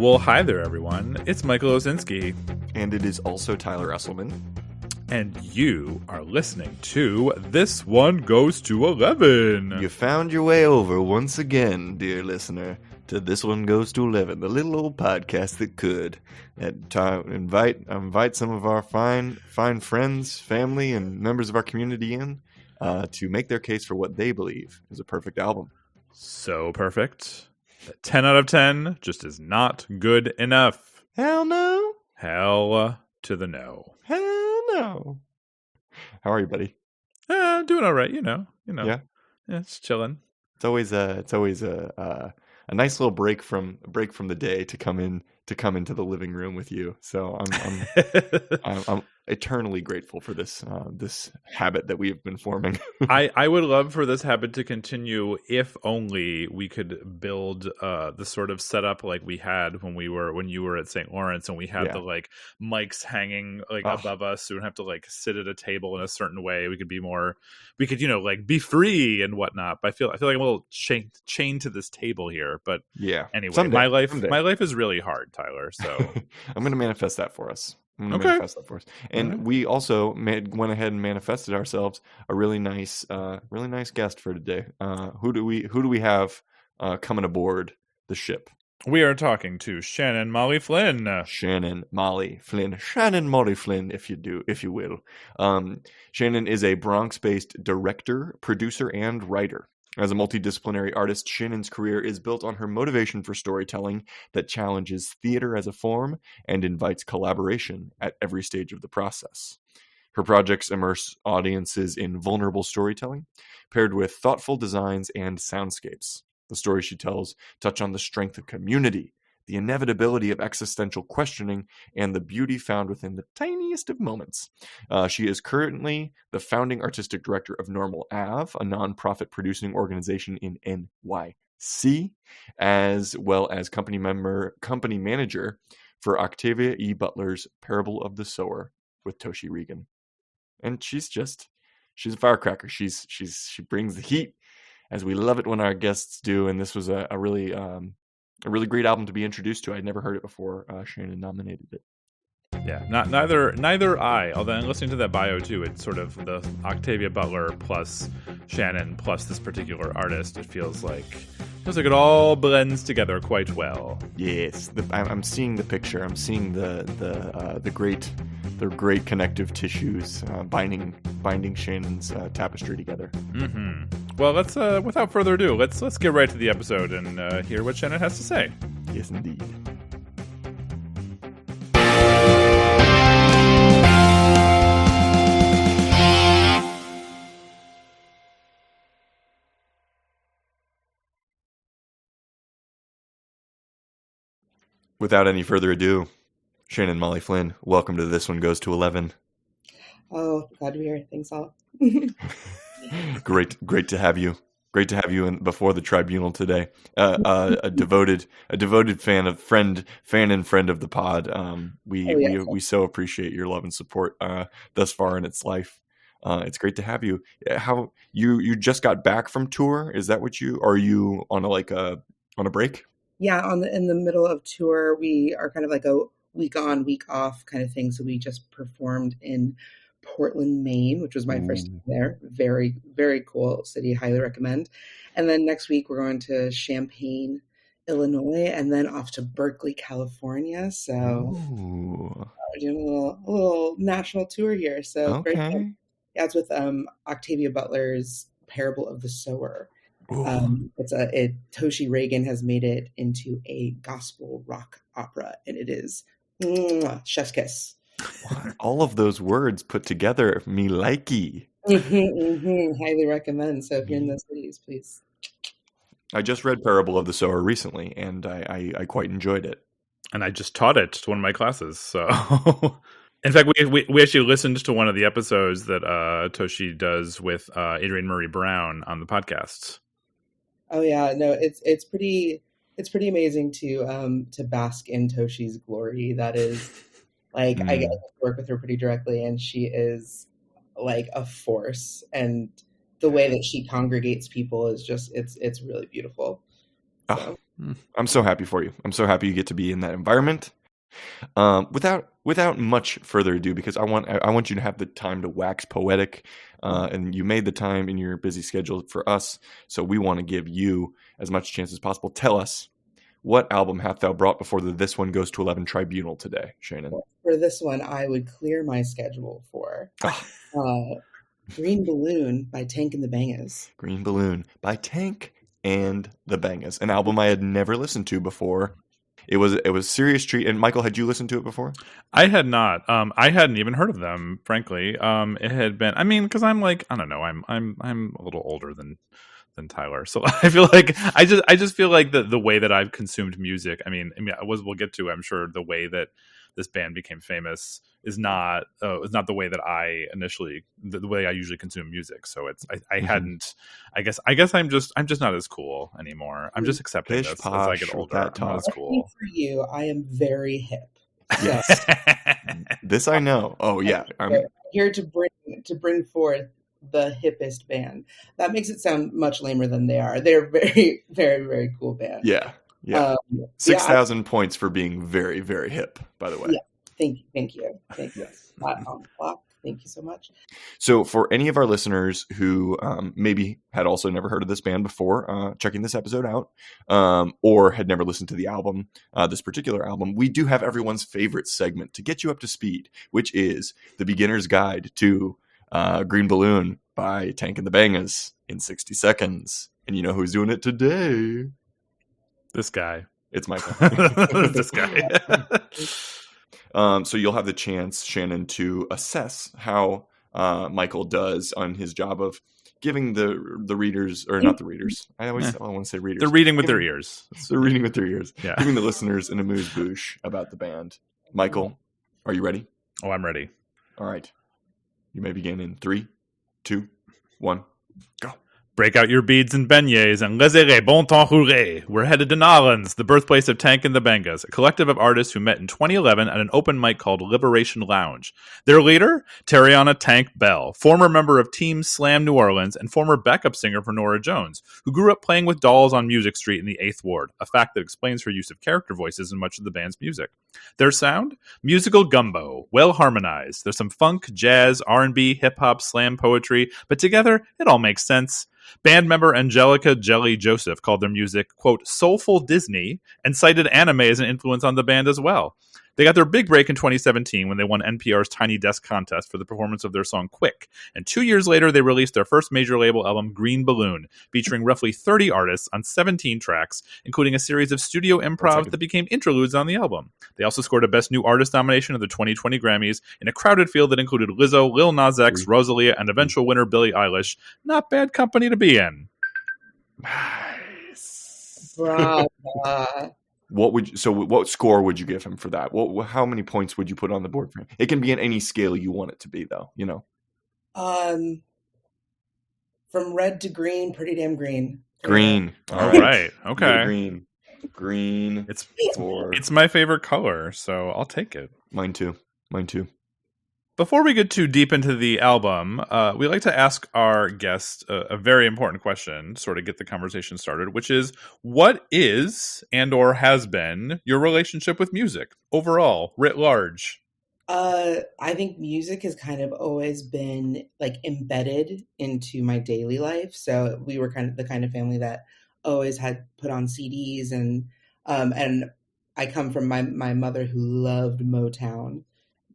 Well, hi there, everyone. It's Michael Osinski. And it is also Tyler Esselman. And you are listening to This One Goes to 11. You found your way over once again, dear listener, to This One Goes to 11, the little old podcast that could. Invite some of our fine friends, family, and members of our community in to make their case for what they believe is a perfect album. So perfect. 10 out of 10 just is not good enough. Hell no. Hell to the no. Hell no. How are you, buddy? Doing all right, you know. Yeah, it's chilling. It's always a nice little break from the day to come into the living room with you. So I'm eternally grateful for this habit that we have been forming. I would love for this habit to continue if only we could build the sort of setup like we had when you were at St. Lawrence and we had the like mics hanging like above us, so we don't have to like sit at a table in a certain way. We could be free and whatnot. But I feel like I'm a little chained to this table here. But yeah, anyway, someday. my life is really hard, Tyler. So I'm going to manifest that for us. Okay. And we also went ahead and manifested ourselves a really nice guest for today. Who do we have coming aboard the ship? We are talking to Shannon Molly Flynn. Shannon Molly Flynn, if you will. Shannon is a Bronx-based director, producer, and writer. As a multidisciplinary artist, Shannon's career is built on her motivation for storytelling that challenges theater as a form and invites collaboration at every stage of the process. Her projects immerse audiences in vulnerable storytelling, paired with thoughtful designs and soundscapes. The stories she tells touch on the strength of community, the inevitability of existential questioning, and the beauty found within the tiniest of moments. She is currently the founding artistic director of Normal Ave, a nonprofit producing organization in NYC, as well as company manager for Octavia E. Butler's Parable of the Sower with Toshi Regan. And she's a firecracker. She brings the heat, as we love it when our guests do. And this was a really great album to be introduced to. I'd never heard it before. Shannon nominated it. Yeah, neither I. Although in listening to that bio too, it's sort of the Octavia Butler plus Shannon plus this particular artist. It feels like it all blends together quite well. Yes, I'm seeing the picture. I'm seeing the great connective tissues binding Shannon's tapestry together. Mm-hmm. Well, let's without further ado, let's get right to the episode and hear what Shannon has to say. Yes, indeed. Without any further ado, Shannon Molly Flynn, welcome to This One Goes to 11. Oh, glad to be here. Thanks all. Great to have you. Great to have you before the tribunal today. A devoted fan and friend of the pod. We so appreciate your love and support thus far in its life. It's great to have you. How you just got back from tour? Is that what are you on a break? Yeah, in the middle of tour, we are kind of like a week on, week off kind of thing. So we just performed in Portland, Maine, which was my first time there. Very, very cool city. Highly recommend. And then next week we're going to Champaign, Illinois, and then off to Berkeley, California. So we're doing a little national tour here. So okay. Great. Yeah, it's with Octavia Butler's Parable of the Sower. Toshi Regan has made it into a gospel rock opera, and it is chef's kiss. All of those words put together, me likey. Highly recommend. So if you're in those cities, please. I just read Parable of the Sower recently, and I quite enjoyed it. And I just taught it to one of my classes. So, in fact, we actually listened to one of the episodes that Toshi does with Adrienne Murray Brown on the podcast. Oh yeah, no, it's pretty amazing to bask in Toshi's glory. That is, like, I get to work with her pretty directly, and she is like a force. And the way that she congregates people is just it's really beautiful. So. I'm so happy for you. I'm so happy you get to be in that environment. Without much further ado, because I want you to have the time to wax poetic, and you made the time in your busy schedule for us, so we want to give you as much chance as possible. Tell us, what album hath thou brought before the This One Goes to 11 tribunal today, Shannon? For this one, I would clear my schedule for Green Balloon by Tank and the Bangas. Green Balloon by Tank and the Bangas, an album I had never listened to before. It was a serious treat. And Michael, had you listened to it before? I had not. I hadn't even heard of them, frankly. It had been. I mean, because I'm like, I don't know. I'm a little older than Tyler, so I feel like I just feel like the way that I've consumed music. I mean, we'll get to, I'm sure, the way that this band became famous is not the way that I initially, the way I usually consume music. So it's I hadn't. I guess I'm just not as cool ananymore. I'm just accepting this as I get older. I'm not as cool. For you, I am very hip. Yes, this I know. Oh yeah, I'm here to bring forth the hippest band. That makes it sound much lamer than they are. They're very, very, very cool band. Yeah. 6,000 points for being very, very hip, by the way. Yeah. Thank you. Flat on the clock. Thank you so much. So for any of our listeners who maybe had also never heard of this band before checking this episode out, or had never listened to the album, this particular album, we do have everyone's favorite segment to get you up to speed, which is the beginner's guide to Green Balloon by Tank and the Bangas in 60 seconds. And you know who's doing it today? This guy. It's Michael. This guy. So you'll have the chance, Shannon, to assess how Michael does on his job of giving the readers, or not the readers. I want to say readers. They're reading with their ears. They're reading with their ears. Yeah. Giving the listeners an amuse-bouche about the band. Michael, are you ready? Oh, I'm ready. All right. You may begin in 3, 2, 1, go. Break out your beads and beignets and laissez bon temps rouler. We're headed to Nolens, the birthplace of Tank and the Bangas, a collective of artists who met in 2011 at an open mic called Liberation Lounge. Their leader, Tariana Tank Bell, former member of Team Slam New Orleans and former backup singer for Norah Jones, who grew up playing with dolls on Music Street in the 8th Ward, a fact that explains her use of character voices in much of the band's music. Their sound? Musical gumbo, well harmonized. There's some funk, jazz, R&B, hip-hop, slam poetry, but together it all makes sense. Band member Angelica Jelly Joseph called their music, quote, soulful Disney, and cited anime as an influence on the band as well. They got their big break in 2017 when they won NPR's Tiny Desk contest for the performance of their song Quick. And 2 years later, they released their first major label album, Green Balloon, featuring roughly 30 artists on 17 tracks, including a series of studio improv that became interludes on the album. They also scored a Best New Artist nomination at the 2020 Grammys in a crowded field that included Lizzo, Lil Nas X, Rosalia, and eventual winner Billie Eilish. Not bad company to be in. Nice. Bravo. What score would you give him for that? How many points would you put on the board for him? It can be in any scale you want it to be, though. You know. From red to green, pretty damn green. Green. All right. Okay. Green. It's my favorite color, so I'll take it. Mine too. Before we get too deep into the album, we like to ask our guests a very important question, sort of get the conversation started, which is, what is and or has been your relationship with music overall, writ large? I think music has kind of always been like embedded into my daily life. So we were kind of the kind of family that always had put on CDs, and I come from my mother who loved Motown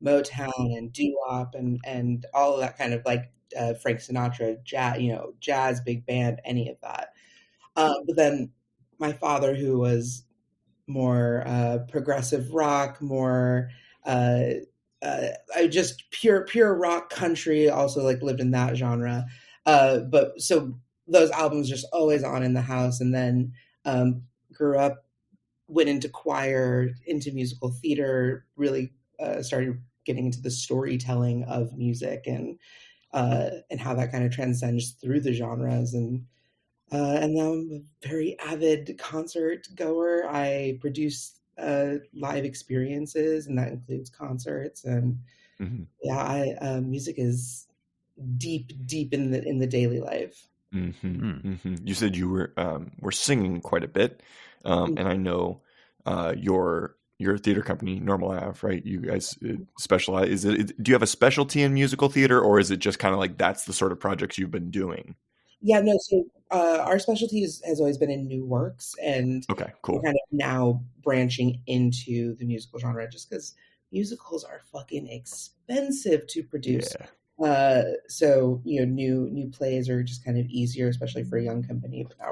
and doo-wop and all of that kind of like Frank Sinatra, jazz, big band, any of that. But then my father, who was more progressive rock, more just pure rock country, also like lived in that genre. But so those albums just always on in the house, and then grew up, went into choir, into musical theater, really started getting into the storytelling of music and how that kind of transcends through the genres. And now I'm a very avid concert goer. I produce live experiences, and that includes concerts. And music is deep in the daily life. You said you were singing quite a bit. And I know your theater company, Normal Ave, right? You guys specialize. Do you have a specialty in musical theater, or is it just kind of like that's the sort of projects you've been doing? Yeah, no. So our specialty has always been in new works, and okay, cool. we're kind of now branching into the musical genre, just because musicals are fucking expensive to produce. Yeah. So new plays are just kind of easier, especially for a young company. But now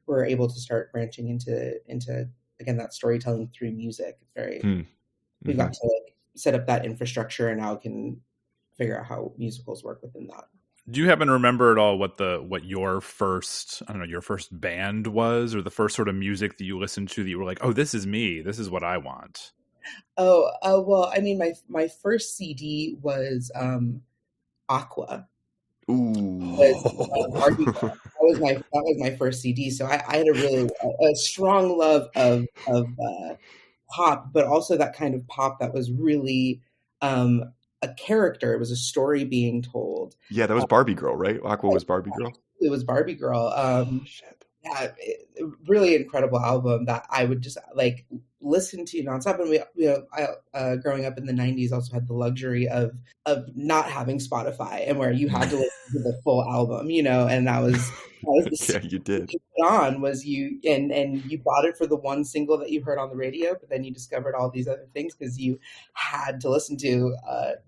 we're able to start branching into again that storytelling through music. It's very we've got to like set up that infrastructure, and now can figure out how musicals work within that. Do you happen to remember at all what your first, I don't know, your first band was, or the first sort of music that you listened to that you were like, oh, this is me, this is what I want? Well, I mean, my first CD was Aqua. Ooh. That was my first CD. So I had a strong love of pop, but also that kind of pop that was really a character. It was a story being told. Yeah, that was Barbie Girl, right? Aqua was Barbie Girl. It was Barbie Girl. Shit. Yeah, really incredible album that I would just like listen to nonstop. And I growing up in the '90s also had the luxury of not having Spotify, and where you had to listen to the full album, and that was the yeah, you did. you put on was you and you bought it for the one single that you heard on the radio, but then you discovered all these other things because you had to listen to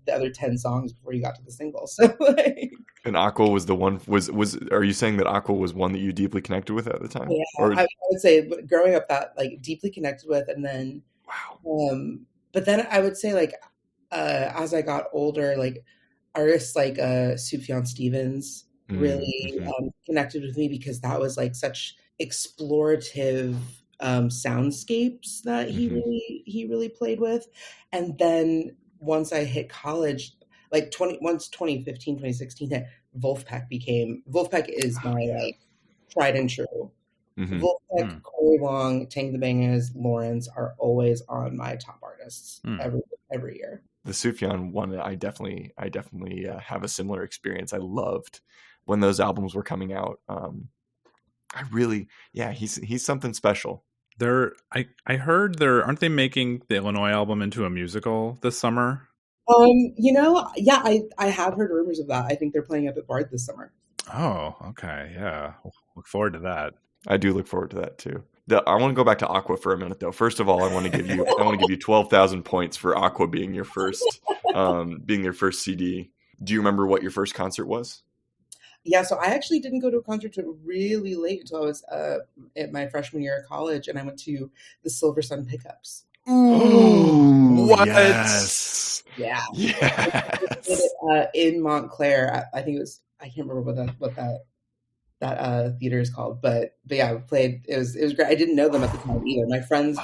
the other 10 songs before you got to the single. So like. And Aqua was the one. Was are you saying that Aqua was one that you deeply connected with at the time? Yeah, or... I would say growing up that like deeply connected with, and then wow. But then I would say like as I got older, like artists like Sufjan Stevens really connected with me, because that was like such explorative soundscapes that he really played with. And then once I hit college, like 2015, 2016 hit, Wolfpack is my like tried and true. Wolfpack, Corey Long, Tank the Bangas, Lawrence are always on my top artists every year. The Sufjan one, I definitely have a similar experience. I loved when those albums were coming out. He's something special. I heard aren't they making the Illinois album into a musical this summer? I have heard rumors of that. I think they're playing up at Bard this summer. Oh, okay. Yeah. Look forward to that. I do look forward to that too. I want to go back to Aqua for a minute though. First of all, I want to give you 12,000 points for Aqua being your first CD. Do you remember what your first concert was? Yeah, so I actually didn't go to a concert until really late, until I was at my freshman year of college, and I went to the Silver Sun Pickups. Ooh, what? Yes. Yeah. Yes. In Montclair, I think it was. I can't remember what that theater is called, but yeah, we played. It was great. I didn't know them at the time either. My friends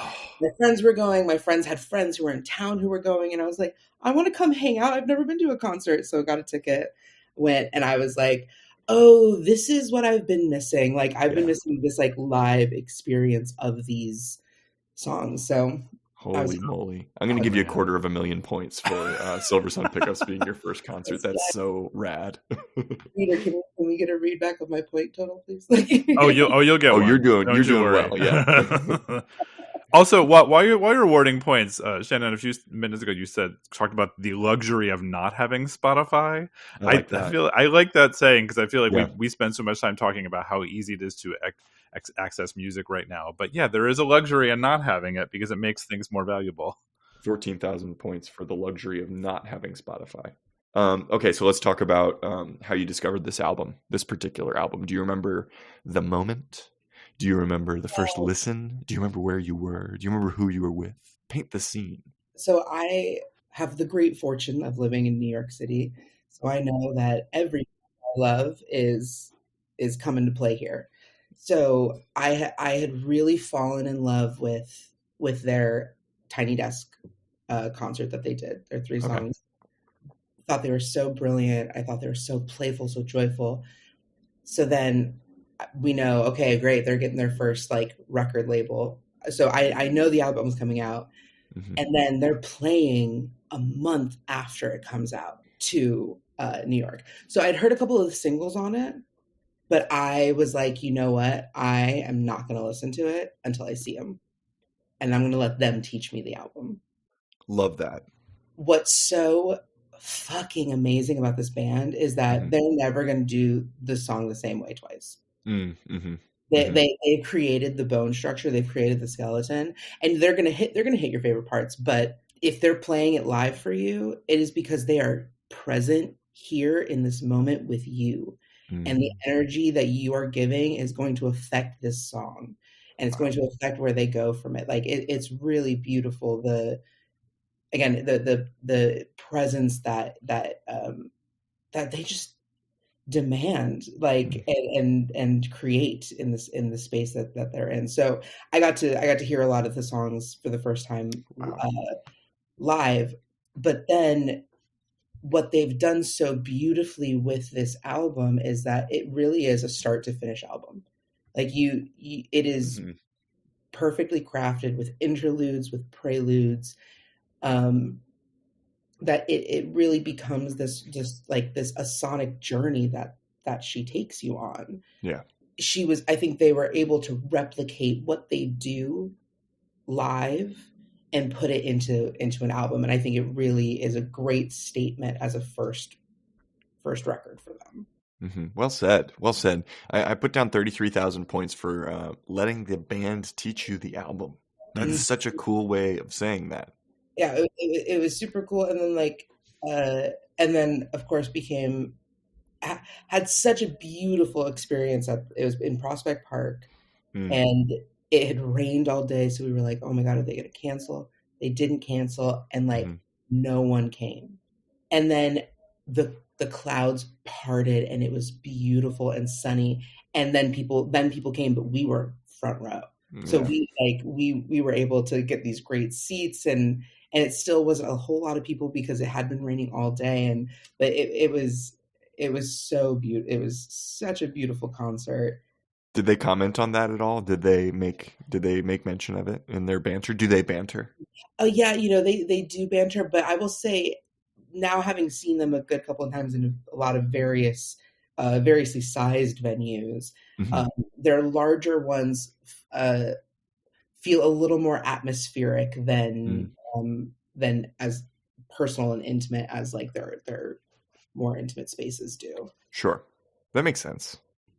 were going. My friends had friends who were in town who were going, and I was like, I want to come hang out. I've never been to a concert, so I got a ticket, went, and I was like, oh, this is what I've been missing. Like I've been missing this like live experience of these songs. So holy moly. I'm going to give you 250,000 points for Silver Sun Pickups being your first concert. That's so rad. Reader, can we get a read back of my point total, please? You'll get one. You're doing well. Yeah. Also, while you're awarding points, Shannon, a few minutes ago you talked about the luxury of not having Spotify. I like that saying, because I feel like we spend so much time talking about how easy it is to access music right now. But yeah, there is a luxury in not having it, because it makes things more valuable. 14,000 points for the luxury of not having Spotify. Okay, so let's talk about how you discovered this particular album. Do you remember the moment? Do you remember the first listen? Do you remember where you were? Do you remember who you were with? Paint the scene. So I have the great fortune of living in New York City. So I know that everything I love is coming to play here. So I had really fallen in love with their Tiny Desk concert that they did. Their 3 songs. I thought they were so brilliant. I thought they were so playful, so joyful. So then we know, okay, great, they're getting their first like record label. So I know the album's coming out, and then they're playing a month after it comes out to New York. So I'd heard a couple of the singles on it, But I was like, you know what? I am not going to listen to it until I see them. And I'm going to let them teach me the album. Love that. What's so fucking amazing about this band is that they're never going to do the song the same way twice. They've created the bone structure, they've created the skeleton, and they're gonna hit your favorite parts. But if they're playing it live for you, it is because they are present here in this moment with you. And the energy that you are giving is going to affect this song, and it's going to affect where they go from it. Like it's really beautiful. The presence that they just demand, like, and create in the space that they're in. So I got to hear a lot of the songs for the first time live. But then what they've done so beautifully with this album is that it really is a start to finish album. Like it is perfectly crafted with interludes, with preludes, that it really becomes this just like this a sonic journey that she takes you on. Yeah. I think they were able to replicate what they do live and put it into an album. And I think it really is a great statement as a first record for them. Well said. Well said. I put down 33,000 points for letting the band teach you the album. That's such a cool way of saying that. Yeah, it was super cool. And then and then of course had such a beautiful experience. It was in Prospect Park, and it had rained all day. So we were like, oh my God, are they going to cancel? They didn't cancel. And like no one came. And then the clouds parted and it was beautiful and sunny. And then people came, but we were front row. So we were able to get these great seats, and it still wasn't a whole lot of people because it had been raining all day. But it was so beautiful. It was such a beautiful concert. Did they comment on that at all? Did they make mention of it in their banter? Do they banter? Yeah, they do banter, but I will say now, having seen them a good couple of times in a lot of variously sized venues, their larger ones feel a little more atmospheric than as personal and intimate as like their more intimate spaces do. Sure, that makes sense.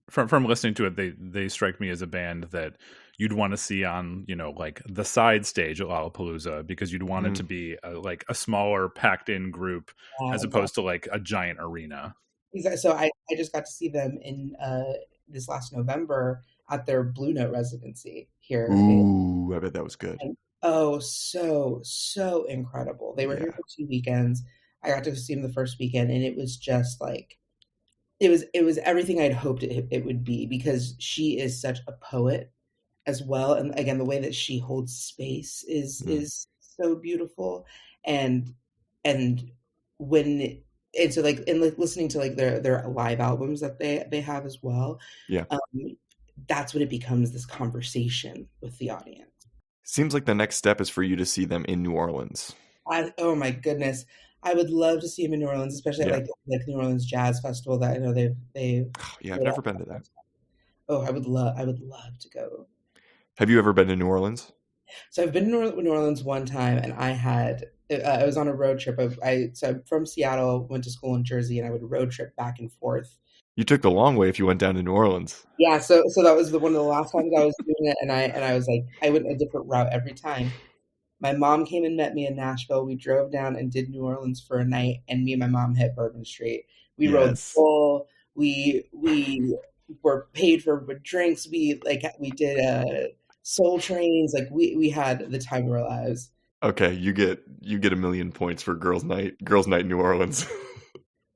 From listening to it, they strike me as a band that you'd want to see on, like the side stage at Lollapalooza, because you'd want it to be like a smaller packed in group as opposed to like a giant arena. Exactly. So I just got to see them in this last November at their Blue Note residency here. Ooh, I bet that was good. And, so incredible. They were here for 2 weekends. I got to see them the first weekend, and it was just like, it was everything I'd hoped it would be, because she is such a poet as well. And again, the way that she holds space is so beautiful. And so like, and like listening to like their live albums that they have as well. Yeah. That's when it becomes this conversation with the audience. Seems like the next step is for you to see them in New Orleans. Oh my goodness. I would love to see them in New Orleans, especially at like New Orleans Jazz Festival that I know they've Yeah, I've never been to that. Oh, I would love to go. Have you ever been to New Orleans? So I've been to New Orleans one time, and I was on a road trip. So I'm from Seattle, went to school in Jersey, and I would road trip back and forth. You took the long way if you went down to New Orleans. Yeah, so that was one of the last times I was doing it, and I was like, I went a different route every time. My mom came and met me in Nashville. We drove down and did New Orleans for a night, and me and my mom hit Bourbon Street. We rode full. We were paid for drinks. We did Soul Trains. Like we had the time of our lives. Okay, you get 1 million points for girls' night New Orleans.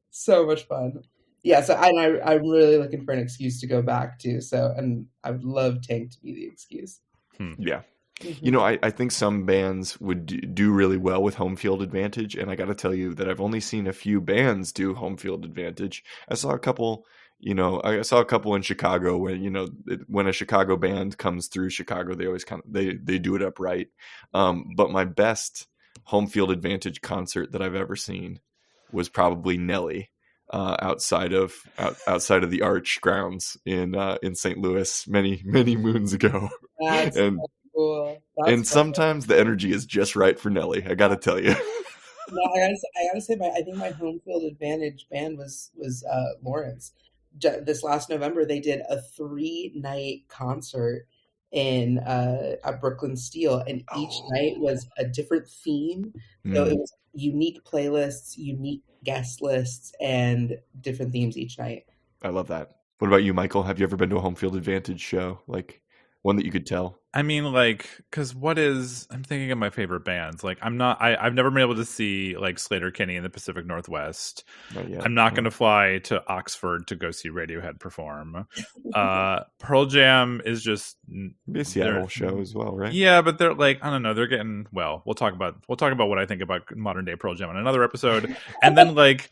So much fun. Yeah, so I'm really looking for an excuse to go back to. So, and I would love Tank to be the excuse. Yeah. I think some bands would do really well with home field advantage, and I got to tell you that I've only seen a few bands do home field advantage. I saw a couple, in Chicago when a Chicago band comes through Chicago, they always they do it upright. But my best home field advantage concert that I've ever seen was probably Nelly. outside of the Arch grounds in St. Louis many moons ago. That's and so cool. and That's fun. sometimes the energy is just right for Nelly. I gotta tell you. No, I gotta say, I think my home field advantage band was Lawrence. This last November, they did a 3-night concert in at Brooklyn Steel, and each night was a different theme. So it was unique playlists, unique guest lists, and different themes each night. I love that. What about you, Michael? Have you ever been to a home field advantage show, like one that you could tell? I mean, like, because I'm thinking of my favorite bands. Like, I've never been able to see like Sleater-Kinney in the Pacific Northwest. Not yet. I'm not going to fly to Oxford to go see Radiohead perform. Pearl Jam is just Maybe a Seattle show as well, right? Yeah, but they're like, I don't know, they're getting, well, we'll talk about what I think about modern day Pearl Jam in another episode. and then like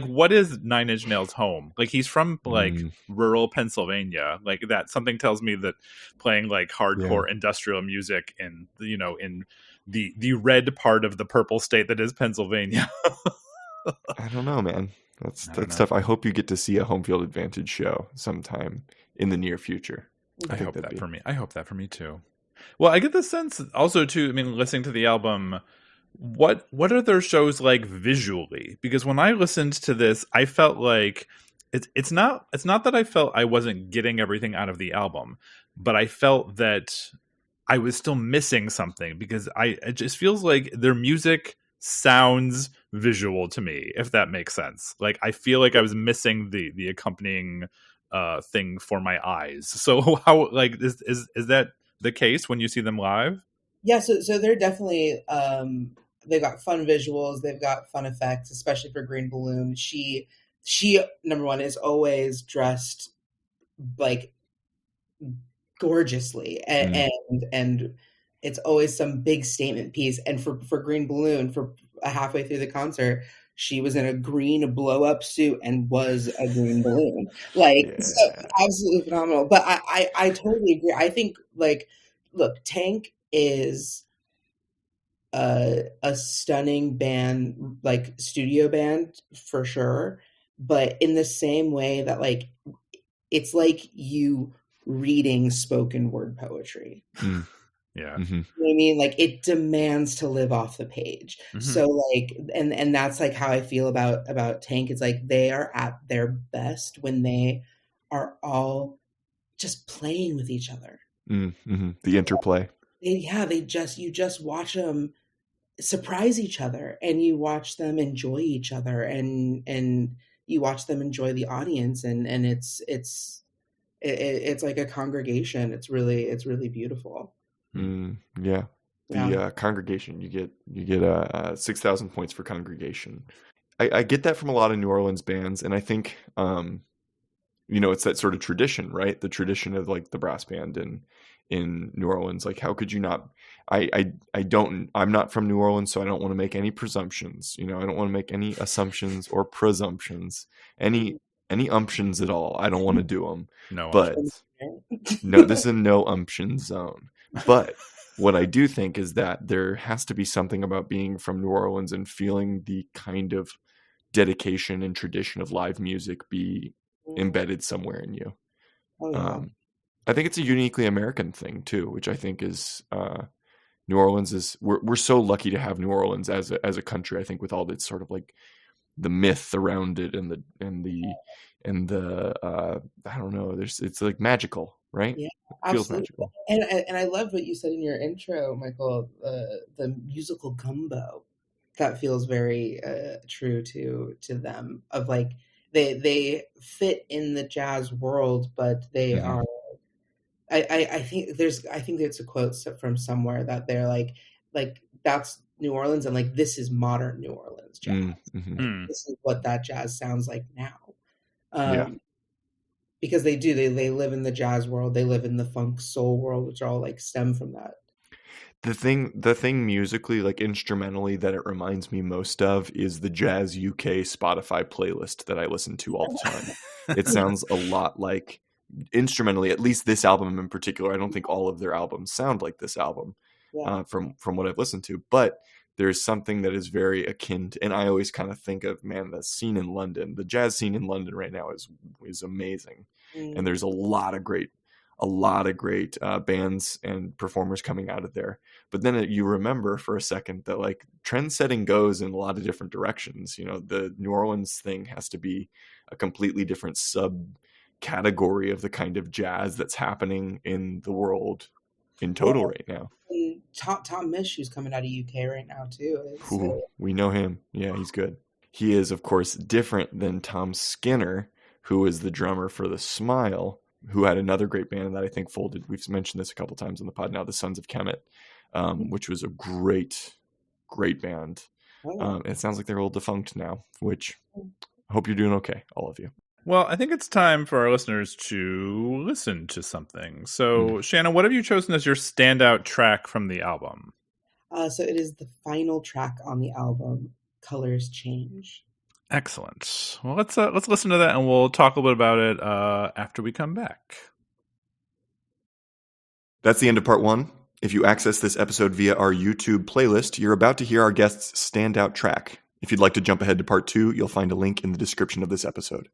what is Nine Inch Nails' home? Like, he's from like rural Pennsylvania. Like, that something tells me that playing like hardcore industrial music in the red part of the purple state that is Pennsylvania. I don't know, man. That's tough. I hope you get to see a home field advantage show sometime in the near future. I hope that for me too. Well, I get the sense also too, I mean, listening to the album, what are their shows like visually? Because when I listened to this, I felt like it's not that I felt I wasn't getting everything out of the album, but I felt that I was still missing something, because it just feels like their music sounds visual to me, if that makes sense. Like, I feel like I was missing the accompanying thing for my eyes. So how, like, is that the case when you see them live? Yeah, so they're definitely they've got fun visuals, they've got fun effects, especially for Green Balloon. She number one is always dressed like gorgeously, and it's always some big statement piece. And for Green Balloon, for halfway through the concert, she was in a green blow up suit and was a green balloon. Like, so absolutely phenomenal. But I totally agree. I think, like, look, Tank is a stunning band, like studio band for sure. But in the same way that, like, it's like you reading spoken word poetry. Yeah. Mm-hmm. You know what I mean? Like, it demands to live off the page. Mm-hmm. So like, and that's like how I feel about Tank. It's like they are at their best when they are all just playing with each other. Mm-hmm. The interplay. You just watch them surprise each other, and you watch them enjoy each other, and you watch them enjoy the audience, and it's like a congregation. It's really beautiful. Yeah. The congregation, you get 6,000 points for congregation. I get that from a lot of New Orleans bands, and I think it's that sort of tradition, right? The tradition of like the brass band in New Orleans. Like, how could you not? I'm not from New Orleans, so I don't want to make any presumptions. I don't want to make any assumptions or presumptions, any umptions at all. I don't want to do them. No, but no, this is a no umption zone. But what I do think is that there has to be something about being from New Orleans and feeling the kind of dedication and tradition of live music be embedded somewhere in you. Oh, yeah. I think it's a uniquely American thing too, which I think is New Orleans is. We're so lucky to have New Orleans as a country. I think with all its sort of like the myth around it and the I don't know. It's like magical, right? Yeah, it feels magical. And I love what you said in your intro, Michael. The musical gumbo, that feels very true to them. Of like they fit in the jazz world, but they are. I think it's a quote from somewhere that they're like that's New Orleans, and like this is modern New Orleans jazz. Like, this is what that jazz sounds like now. Because they live in the jazz world, they live in the funk soul world, which all like stem from that. The thing musically, like instrumentally, that it reminds me most of is the Jazz UK Spotify playlist that I listen to all the time. It sounds a lot like, instrumentally, at least this album in particular. I don't think all of their albums sound like this album, from what I've listened to, but there's something that is very akin to, and I always kind of think of, man, the scene in London, the jazz scene in London right now is amazing. And there's a lot of great bands and performers coming out of there. But then you remember for a second that like trend setting goes in a lot of different directions. You know, the New Orleans thing has to be a completely different subcategory of the kind of jazz that's happening in the world in total right now. Tom Misch, who's coming out of UK right now too. We know him. Yeah, he's good. He is, of course, different than Tom Skinner, who is the drummer for The Smile, who had another great band that I think folded. We've mentioned this a couple times on the pod now, the Sons of Kemet, which was a great band. It sounds like they're all defunct now, which I hope you're doing okay, all of you. Well, I think it's time for our listeners to listen to something. So, Shannon, what have you chosen as your standout track from the album? So it is the final track on the album, Colors Change. Excellent. Well, let's listen to that, and we'll talk a little bit about it after we come back. That's the end of part 1. If you access this episode via our YouTube playlist, you're about to hear our guest's standout track. If you'd like to jump ahead to part 2, you'll find a link in the description of this episode.